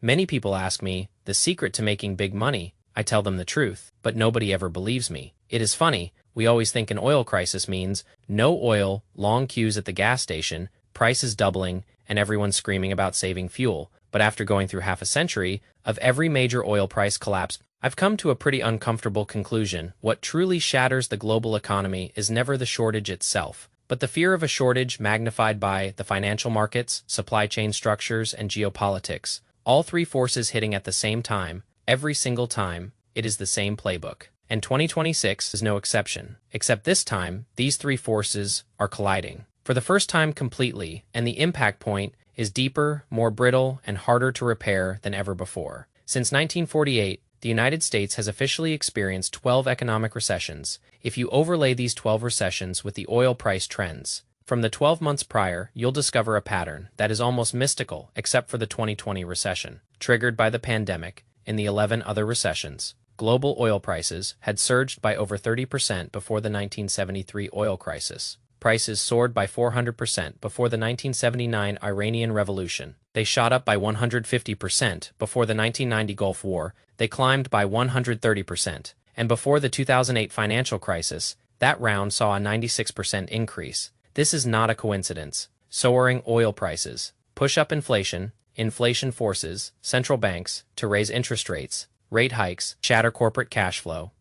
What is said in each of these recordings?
Many people ask me the secret to making big money. I tell them the truth, but nobody ever believes me. It is funny, we always think an oil crisis means no oil, long queues at the gas station, prices doubling, and everyone screaming about saving fuel. But after going through half a century of every major oil price collapse, I've come to a pretty uncomfortable conclusion. What truly shatters the global economy is never the shortage itself, but the fear of a shortage magnified by the financial markets, supply chain structures, and geopolitics. All three forces hitting at the same time, every single time. It is the same playbook. And 2026 is no exception. Except this time, these three forces are colliding for the first time completely, and the impact point is deeper, more brittle, and harder to repair than ever before. Since 1948, the United States has officially experienced 12 economic recessions. If you overlay these 12 recessions with the oil price trends from the 12 months prior, you'll discover a pattern that is almost mystical, except for the 2020 recession, triggered by the pandemic. In the 11 other recessions, global oil prices had surged by over 30% before the 1973 oil crisis. Prices soared by 400% before the 1979 Iranian Revolution. They shot up by 150% before the 1990 Gulf War. They climbed by 130%. And before the 2008 financial crisis, that round saw a 96% increase. This is not a coincidence. Soaring oil prices push up inflation. Inflation forces central banks to raise interest rates. Rate hikes shatter corporate cash flow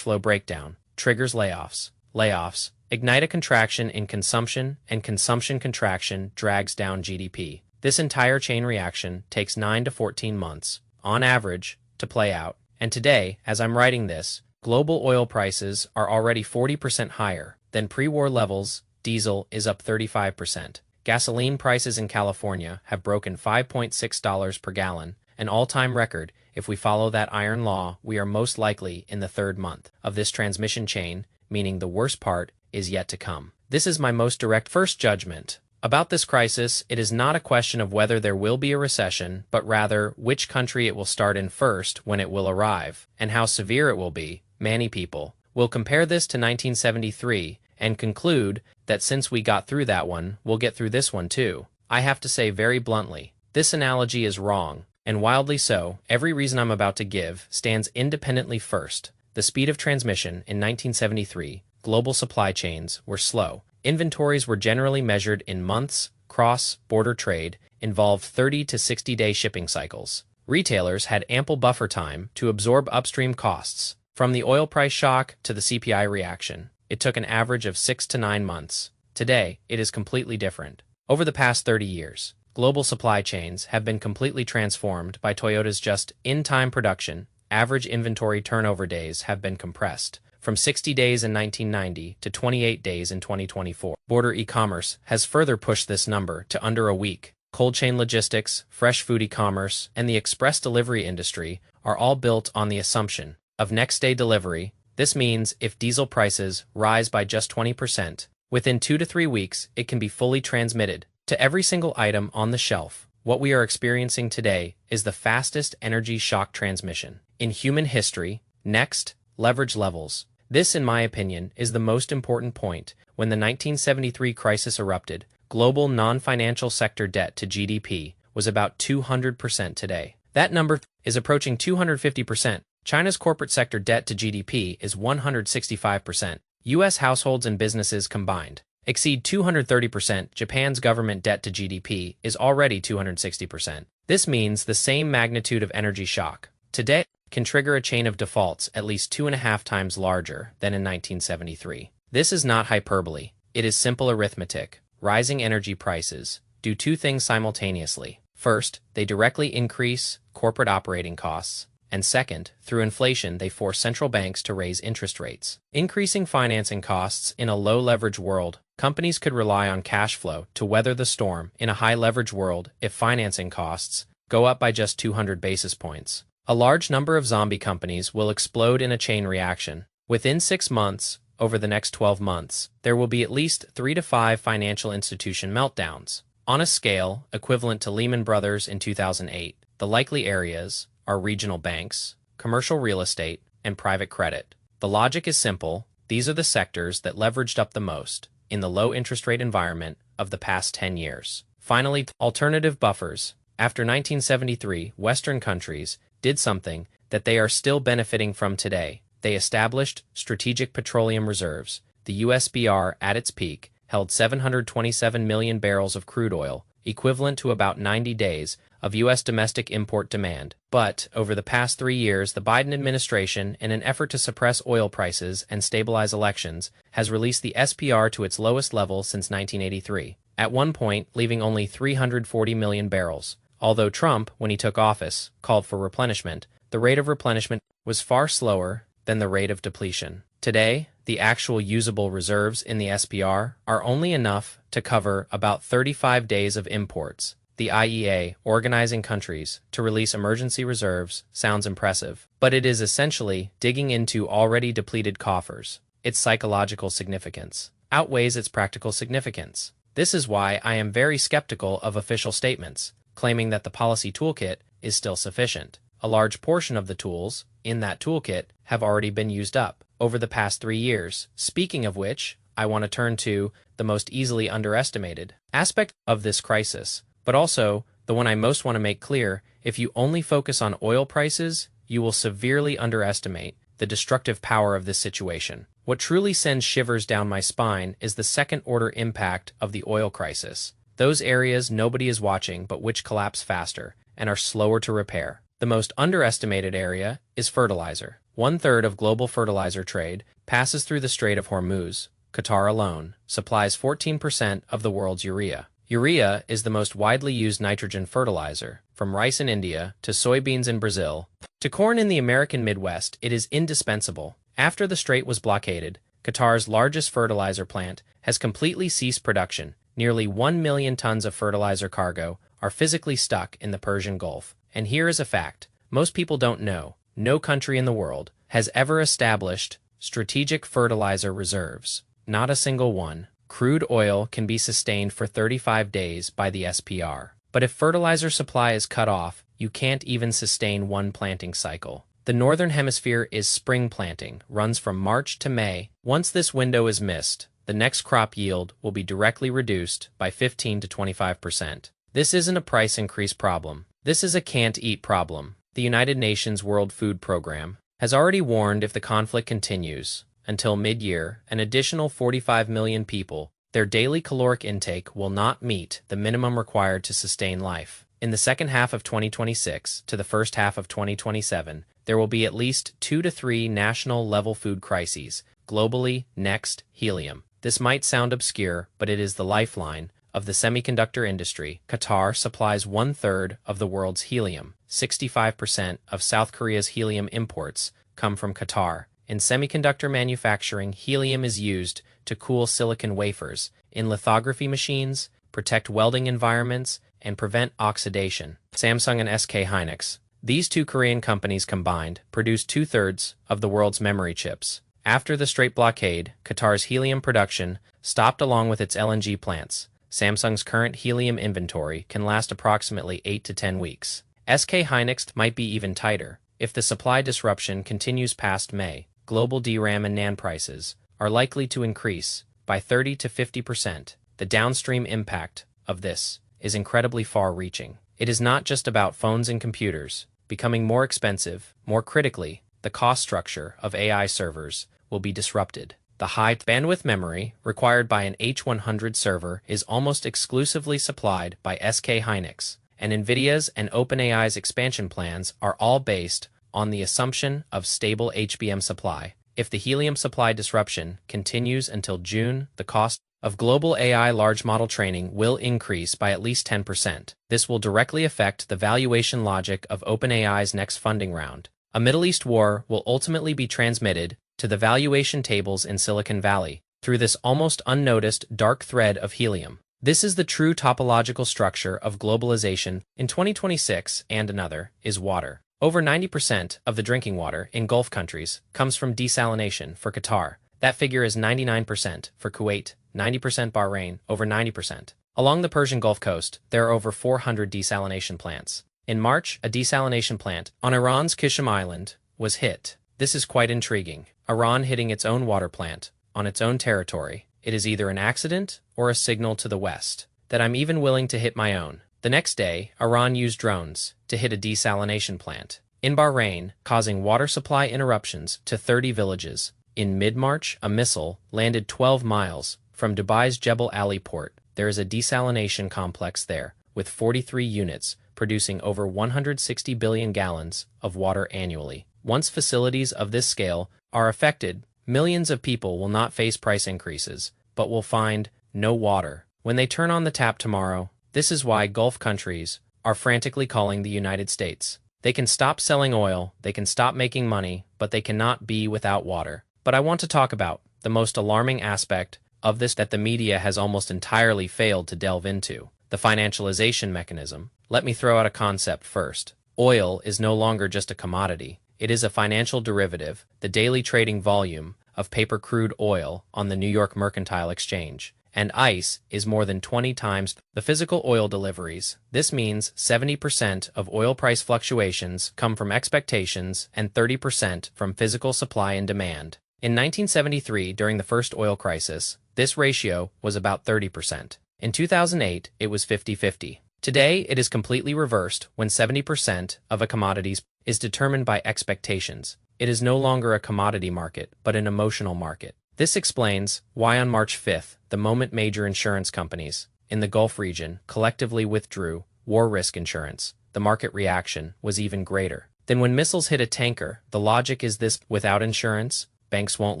breakdown, triggers layoffs, ignite a contraction in consumption, and consumption contraction drags down GDP. This entire chain reaction takes 9 to 14 months, on average, to play out. And today, as I'm writing this, global oil prices are already 40% higher than pre-war levels. Diesel is up 35%. Gasoline prices in California have broken $5.6 per gallon, an all-time record. If we follow that iron law, we are most likely in the third month of this transmission chain, meaning the worst part is yet to come. This is my most direct first judgment about this crisis. It is not a question of whether there will be a recession, but rather which country it will start in first, when it will arrive, and how severe it will be. Many people will compare this to 1973 and conclude that since we got through that one, we'll get through this one too. I have to say very bluntly, this analogy is wrong, and wildly so. Every reason I'm about to give stands independently. First, the speed of transmission. In 1973, global supply chains were slow. Inventories were generally measured in months. Cross-border trade involved 30 to 60-day shipping cycles. Retailers had ample buffer time to absorb upstream costs. From the oil price shock to the CPI reaction, it took an average of 6 to 9 months. Today, it is completely different. Over the past 30 years, global supply chains have been completely transformed by Toyota's just-in-time production. Average inventory turnover days have been compressed from 60 days in 1990 to 28 days in 2024. Border e-commerce has further pushed this number to under a week. Cold chain logistics, fresh food e-commerce, and the express delivery industry are all built on the assumption of next-day delivery. This means if diesel prices rise by just 20%, within 2 to 3 weeks, it can be fully transmitted to every single item on the shelf. What we are experiencing today is the fastest energy shock transmission in human history. Next, leverage levels. This, in my opinion, is the most important point. When the 1973 crisis erupted, global non-financial sector debt to GDP was about 200% today. That number is approaching 250%. China's corporate sector debt to GDP is 165%. U.S. households and businesses combined exceed 230%. Japan's government debt to GDP is already 260%. This means the same magnitude of energy shock today can trigger a chain of defaults at least 2.5 times larger than in 1973. This is not hyperbole. It is simple arithmetic. Rising energy prices do two things simultaneously. First, they directly increase corporate operating costs. And second, through inflation, they force central banks to raise interest rates. Increasing financing costs. In a low-leverage world, companies could rely on cash flow to weather the storm. In a high-leverage world, if financing costs go up by just 200 basis points, a large number of zombie companies will explode in a chain reaction. Within 6 months, over the next 12 months, there will be at least 3 to 5 financial institution meltdowns. On a scale equivalent to Lehman Brothers in 2008, the likely areas are regional banks, commercial real estate, and private credit. The logic is simple. These are the sectors that leveraged up the most in the low interest rate environment of the past 10 years. Finally, alternative buffers. After 1973, Western countries did something that they are still benefiting from today. They established strategic petroleum reserves. The USBR, at its peak, held 727 million barrels of crude oil, equivalent to about 90 days of U.S. domestic import demand. But, over the past 3 years, the Biden administration, in an effort to suppress oil prices and stabilize elections, has released the SPR to its lowest level since 1983, at one point leaving only 340 million barrels. Although Trump, when he took office, called for replenishment, the rate of replenishment was far slower than the rate of depletion. Today, the actual usable reserves in the SPR are only enough to cover about 35 days of imports. The IEA, organizing countries to release emergency reserves, sounds impressive, but it is essentially digging into already depleted coffers. Its psychological significance outweighs its practical significance. This is why I am very skeptical of official statements claiming that the policy toolkit is still sufficient. A large portion of the tools in that toolkit have already been used up over the past 3 years. Speaking of which, I want to turn to the most easily underestimated aspect of this crisis, but also the one I most want to make clear. If you only focus on oil prices, you will severely underestimate the destructive power of this situation. What truly sends shivers down my spine is the second-order impact of the oil crisis. Those areas nobody is watching but which collapse faster and are slower to repair. The most underestimated area is fertilizer. 1/3 of global fertilizer trade passes through the Strait of Hormuz. Qatar alone supplies 14% of the world's urea. Urea is the most widely used nitrogen fertilizer. From rice in India to soybeans in Brazil to corn in the American Midwest, it is indispensable. After the strait was blockaded, Qatar's largest fertilizer plant has completely ceased production. Nearly 1 million tons of fertilizer cargo are physically stuck in the Persian Gulf. And here is a fact most people don't know. No country in the world has ever established strategic fertilizer reserves. Not a single one. Crude oil can be sustained for 35 days by the SPR. But if fertilizer supply is cut off, you can't even sustain one planting cycle. The Northern Hemisphere is spring planting, runs from March to May. Once this window is missed, the next crop yield will be directly reduced by 15 to 25%. This isn't a price increase problem. This is a can't-eat problem. The United Nations World Food Program has already warned if the conflict continues until mid-year, an additional 45 million people, their daily caloric intake will not meet the minimum required to sustain life. In the second half of 2026 to the first half of 2027, there will be at least 2 to 3 national-level food crises. Globally, next, helium. This might sound obscure, but it is the lifeline of the semiconductor industry. Qatar supplies 1/3 of the world's helium. 65% of South Korea's helium imports come from Qatar. In semiconductor manufacturing, helium is used to cool silicon wafers, in lithography machines, protect welding environments, and prevent oxidation. Samsung and SK Hynix. These two Korean companies combined produce 2/3 of the world's memory chips. After the Strait blockade, Qatar's helium production stopped along with its LNG plants. Samsung's current helium inventory can last approximately 8 to 10 weeks. SK Hynix might be even tighter. If the supply disruption continues past May, global DRAM and NAND prices are likely to increase by 30 to 50%. The downstream impact of this is incredibly far-reaching. It is not just about phones and computers becoming more expensive. More critically, the cost structure of AI servers will be disrupted. The high bandwidth memory required by an H100 server is almost exclusively supplied by SK Hynix, and NVIDIA's and OpenAI's expansion plans are all based on the assumption of stable HBM supply. If the helium supply disruption continues until June, the cost of global AI large model training will increase by at least 10%. This will directly affect the valuation logic of OpenAI's next funding round. A Middle East war will ultimately be transmitted to the valuation tables in Silicon Valley through this almost unnoticed dark thread of helium. This is the true topological structure of globalization in 2026, and another is water. Over 90% of the drinking water in Gulf countries comes from desalination. For Qatar, that figure is 99%. For Kuwait, 90%. Bahrain, over 90%. Along the Persian Gulf Coast, there are over 400 desalination plants. In March, a desalination plant on Iran's Qashm Island was hit. This is quite intriguing. Iran hitting its own water plant on its own territory. It is either an accident or a signal to the West that I'm even willing to hit my own. The next day, Iran used drones to hit a desalination plant in Bahrain, causing water supply interruptions to 30 villages. In mid-March, a missile landed 12 miles from Dubai's Jebel Ali port. There is a desalination complex there, with 43 units producing over 160 billion gallons of water annually. Once facilities of this scale are affected, millions of people will not face price increases, but will find no water when they turn on the tap tomorrow. This is why Gulf countries are frantically calling the United States. They can stop selling oil, they can stop making money, but they cannot be without water. But I want to talk about the most alarming aspect of this that the media has almost entirely failed to delve into: the financialization mechanism. Let me throw out a concept first. Oil is no longer just a commodity. It is a financial derivative, the daily trading volume of paper crude oil on the New York Mercantile Exchange. And ICE is more than 20 times the physical oil deliveries. This means 70% of oil price fluctuations come from expectations and 30% from physical supply and demand. In 1973, during the first oil crisis, this ratio was about 30%. In 2008, it was 50-50. Today, it is completely reversed when 70% of a commodity's is determined by expectations. It is no longer a commodity market, but an emotional market. This explains why on March 5th, the moment major insurance companies in the Gulf region collectively withdrew war risk insurance, the market reaction was even greater. Then when missiles hit a tanker, the logic is this: without insurance, banks won't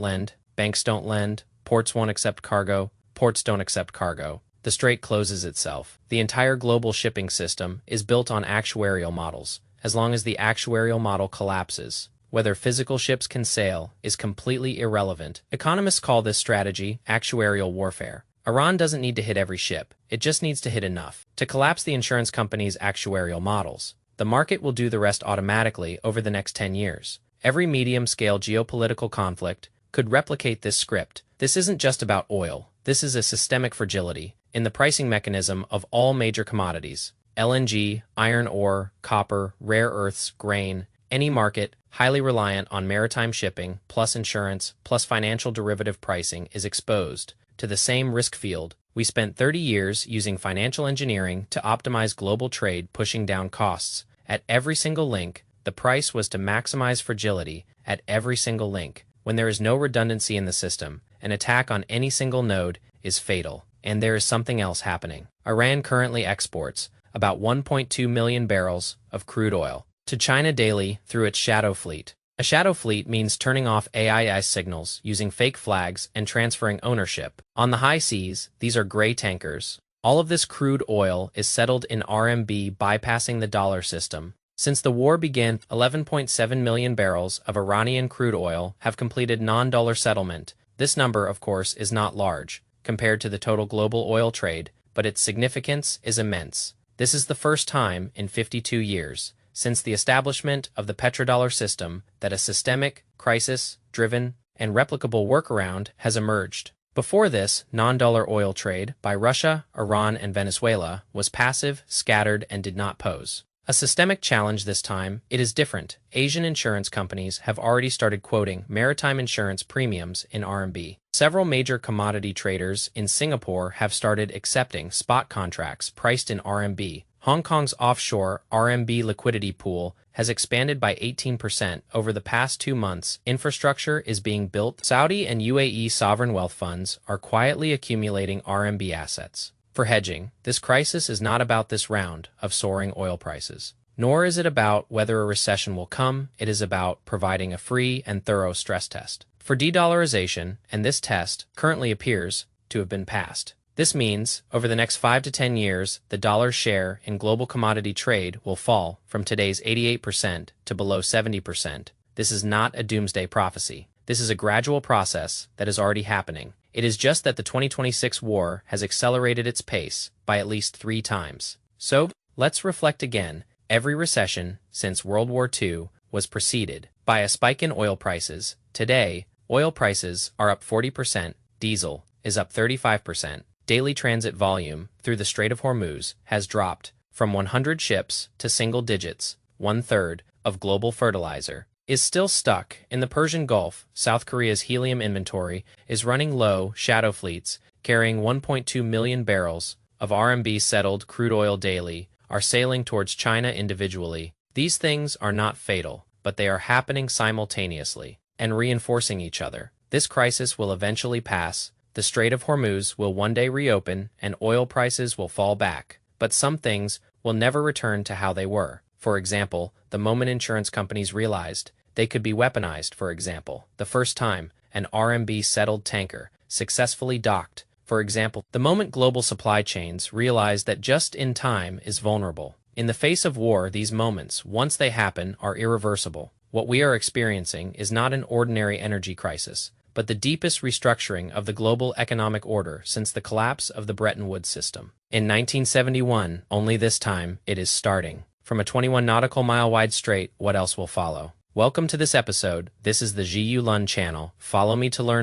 lend, banks don't lend, ports won't accept cargo, ports don't accept cargo. The strait closes itself. The entire global shipping system is built on actuarial models. As long as the actuarial model collapses, whether physical ships can sail is completely irrelevant. Economists call this strategy actuarial warfare. Iran doesn't need to hit every ship, it just needs to hit enough to collapse the insurance company's actuarial models. The market will do the rest automatically over the next 10 years. Every medium-scale geopolitical conflict could replicate this script. This isn't just about oil. This is a systemic fragility in the pricing mechanism of all major commodities. LNG, iron ore, copper, rare earths, grain. Any market highly reliant on maritime shipping, plus insurance, plus financial derivative pricing is exposed to the same risk field. We spent 30 years using financial engineering to optimize global trade, pushing down costs. At every single link, the price was to maximize fragility at every single link. When there is no redundancy in the system, an attack on any single node is fatal. And there is something else happening. Iran currently exports about 1.2 million barrels of crude oil to China daily through its shadow fleet. A shadow fleet means turning off AIS signals using fake flags and transferring ownership. On the high seas, these are gray tankers. All of this crude oil is settled in RMB, bypassing the dollar system. Since the war began, 11.7 million barrels of Iranian crude oil have completed non-dollar settlement. This number, of course, is not large compared to the total global oil trade, but its significance is immense. This is the first time in 52 years since the establishment of the petrodollar system that a systemic, crisis-driven, and replicable workaround has emerged. Before this, non-dollar oil trade by Russia, Iran, and Venezuela was passive, scattered, and did not pose a systemic challenge. This time, it is different. Asian insurance companies have already started quoting maritime insurance premiums in RMB. Several major commodity traders in Singapore have started accepting spot contracts priced in RMB. Hong Kong's offshore RMB liquidity pool has expanded by 18% over the past 2 months. Infrastructure is being built. Saudi and UAE sovereign wealth funds are quietly accumulating RMB assets for hedging. This crisis is not about this round of soaring oil prices, nor is it about whether a recession will come. It is about providing a free and thorough stress test for de-dollarization, and this test currently appears to have been passed. This means, over the next 5 to 10 years, the dollar's share in global commodity trade will fall from today's 88% to below 70%. This is not a doomsday prophecy. This is a gradual process that is already happening. It is just that the 2026 war has accelerated its pace by at least 3 times. So, let's reflect again. Every recession since World War II was preceded by a spike in oil prices. Today, oil prices are up 40%, diesel is up 35%. Daily transit volume through the Strait of Hormuz has dropped from 100 ships to single digits. 1/3 of global fertilizer is still stuck in the Persian Gulf. South Korea's helium inventory is running low. Shadow fleets carrying 1.2 million barrels of RMB settled crude oil daily are sailing towards China individually. These things are not fatal, but they are happening simultaneously and reinforcing each other. This crisis will eventually pass. The Strait of Hormuz will one day reopen and oil prices will fall back. But some things will never return to how they were. For example, the moment insurance companies realized they could be weaponized, for example, the first time an RMB-settled tanker successfully docked, for example, the moment global supply chains realize that just-in-time is vulnerable. In the face of war, these moments, once they happen, are irreversible. What we are experiencing is not an ordinary energy crisis, but the deepest restructuring of the global economic order since the collapse of the Bretton Woods system. In 1971, only this time, it is starting. From a 21 nautical mile wide strait, what else will follow? Welcome to this episode. This is the Ji Lun channel. Follow me to learn